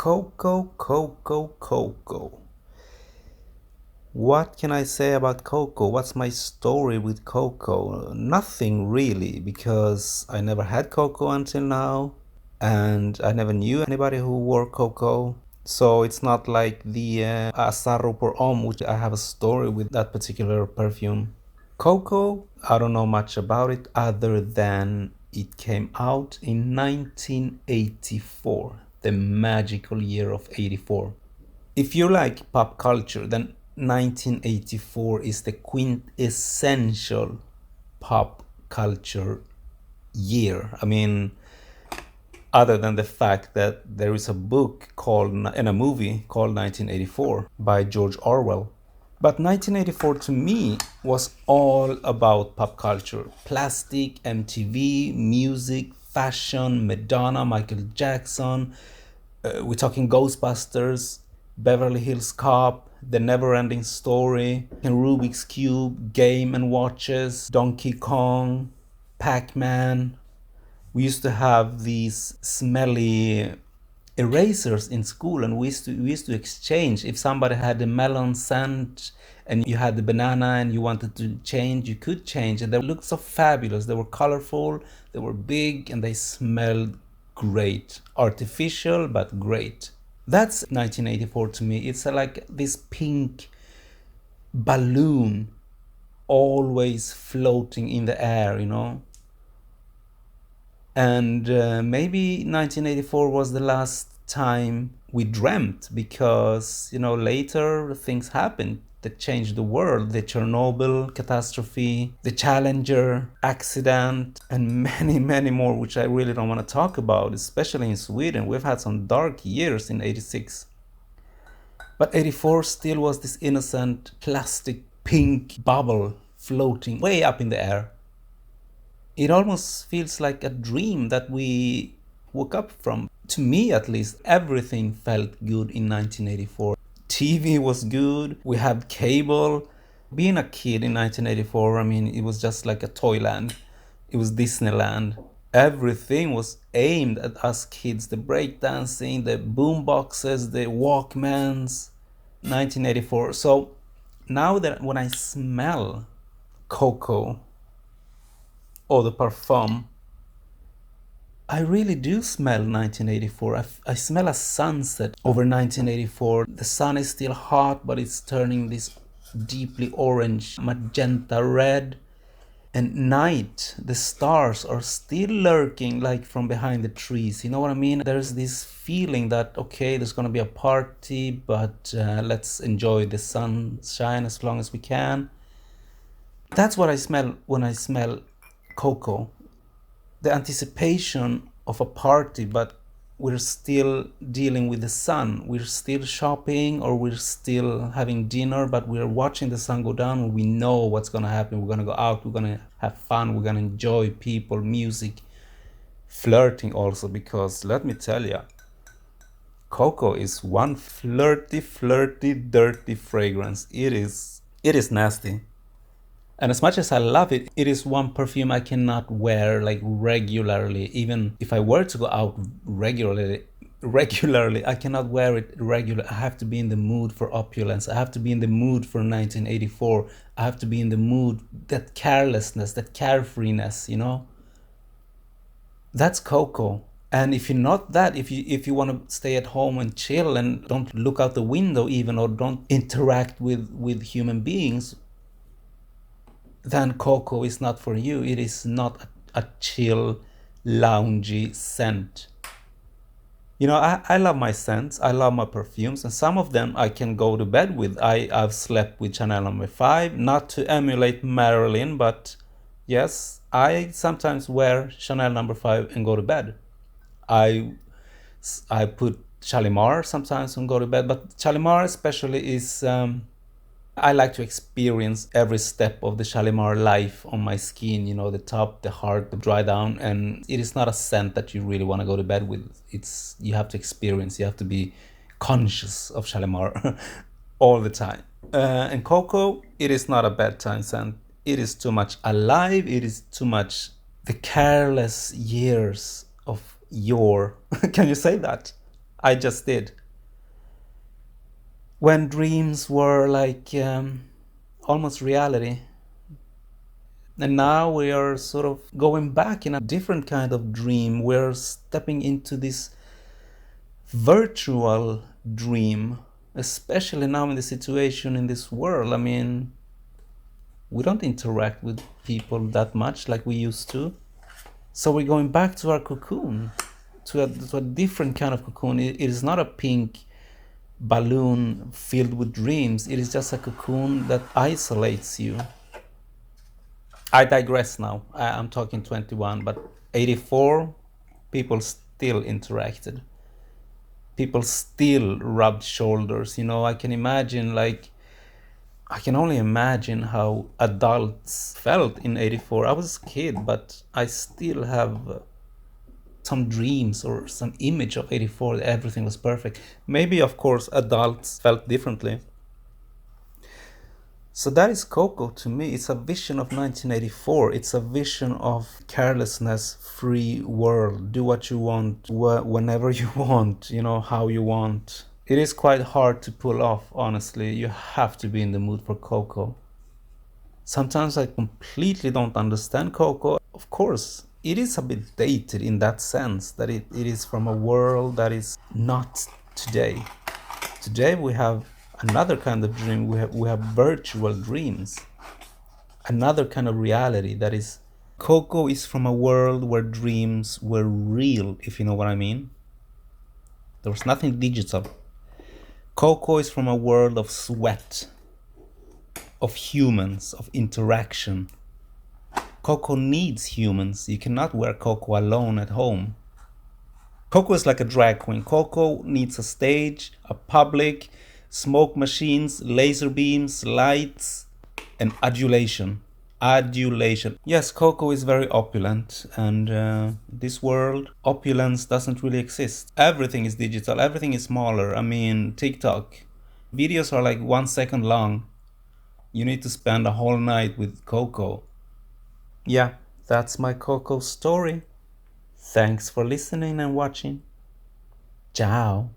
Coco, Coco, Coco. What can I say about Coco? What's my story with Coco? Nothing really, because I never had Coco until now, and I never knew anybody who wore Coco. So it's not like the Asaro por Om, which I have a story with that particular perfume. Coco, I don't know much about it other than it came out in 1984, the magical year of 84. If you like pop culture, then 1984 is the quintessential pop culture year. I mean, other than the fact that there is a book called and a movie called 1984 by George Orwell. But 1984 to me was all about pop culture. Plastic, MTV, music, fashion, Madonna, Michael Jackson. We're talking Ghostbusters, Beverly Hills Cop, The Neverending Story, Rubik's Cube, Game and Watches, Donkey Kong, Pac-Man. We used to have these smelly erasers in school, and we used to exchange. If somebody had the melon scent and you had the banana and you wanted to change, you could change, and they looked so fabulous. They were colorful, they were big, and they smelled great. Artificial, but great. That's 1984 to me. It's like this pink balloon always floating in the air, you know. And maybe 1984 was the last time we dreamt, because, you know, later things happened that changed the world. The Chernobyl catastrophe, the Challenger accident, and many more, which I really don't want to talk about, especially in Sweden. We've had some dark years in 86. But 84 still was this innocent plastic pink bubble floating way up in the air. It almost feels like a dream that we woke up from. To me, at least, everything felt good in 1984. TV was good, we had cable. Being a kid in 1984, I mean, it was just like a toyland. It was Disneyland. Everything was aimed at us kids. The breakdancing, the boomboxes, the Walkmans. 1984. So now that when I smell Coco Eau de Parfum, I really do smell 1984. I smell a sunset over 1984. The sun is still hot, but it's turning this deeply orange, magenta red. And night, the stars are still lurking like from behind the trees. You know what I mean? There's this feeling that, okay, there's gonna be a party, but let's enjoy the sunshine as long as we can. That's what I smell when I smell Coco. The anticipation of a party, but we're still dealing with the sun. We're still shopping, or we're still having dinner, but we're watching the sun go down, and we know what's gonna happen. We're gonna go out, we're gonna have fun, we're gonna enjoy people, music, flirting also, because let me tell you, Coco is one flirty, dirty fragrance. It is nasty. And as much as I love it, it is one perfume I cannot wear like regularly. Even if I were to go out regularly, I cannot wear it regularly. I have to be in the mood for opulence. I have to be in the mood for 1984. I have to be in the mood, that carelessness, that carefreeness, you know? That's Coco. And if you're not that, if you want to stay at home and chill and don't look out the window even, or don't interact with human beings, then Coco is not for you. It is not a chill, loungy scent. You know, I love my scents, I love my perfumes, and some of them I can go to bed with. I've slept with Chanel No. 5, not to emulate Marilyn, but yes, I sometimes wear Chanel No. 5 and go to bed. I put Shalimar sometimes and go to bed, but Shalimar especially is... I like to experience every step of the Shalimar life on my skin, you know, the top, the heart, the dry down, and it is not a scent that you really want to go to bed with. You have to experience, you have to be conscious of Shalimar all the time. And Coco, it is not a bedtime scent. It is too much alive, it is too much the careless years of yore. Can you say that? I just did. When dreams were like almost reality. And now we are sort of going back in a different kind of dream. We're stepping into this virtual dream, especially now in the situation in this world. I mean, we don't interact with people that much like we used to. So we're going back to our cocoon, to a different kind of cocoon. It is not a pink balloon filled with dreams. It is just a cocoon that isolates you. I digress now. I'm talking 21, but 84, people still interacted. People still rubbed shoulders. You know, I can imagine, like, I can only imagine how adults felt in 84. I was a kid, but I still have some dreams or some image of 84 that everything was perfect. Maybe, of course, adults felt differently. So that is Coco to me. It's a vision of 1984. It's a vision of carelessness, free world. Do what you want, whenever you want, you know, how you want. It is quite hard to pull off, honestly. You have to be in the mood for Coco. Sometimes I completely don't understand Coco. Of course, it is a bit dated in that sense, that it is from a world that is not today. Today we have another kind of dream. We have virtual dreams, another kind of reality that is. Coco is from a world where dreams were real, if you know what I mean. There was nothing digital. Coco is from a world of sweat, of humans, of interaction. Coco needs humans. You cannot wear Coco alone at home. Coco is like a drag queen. Coco needs a stage, a public, smoke machines, laser beams, lights, and adulation. Adulation. Yes, Coco is very opulent, and this world, opulence doesn't really exist. Everything is digital, everything is smaller. I mean, TikTok. Videos are like 1 second long. You need to spend a whole night with Coco. Yeah, that's my Coco story. Thanks for listening and watching. Ciao.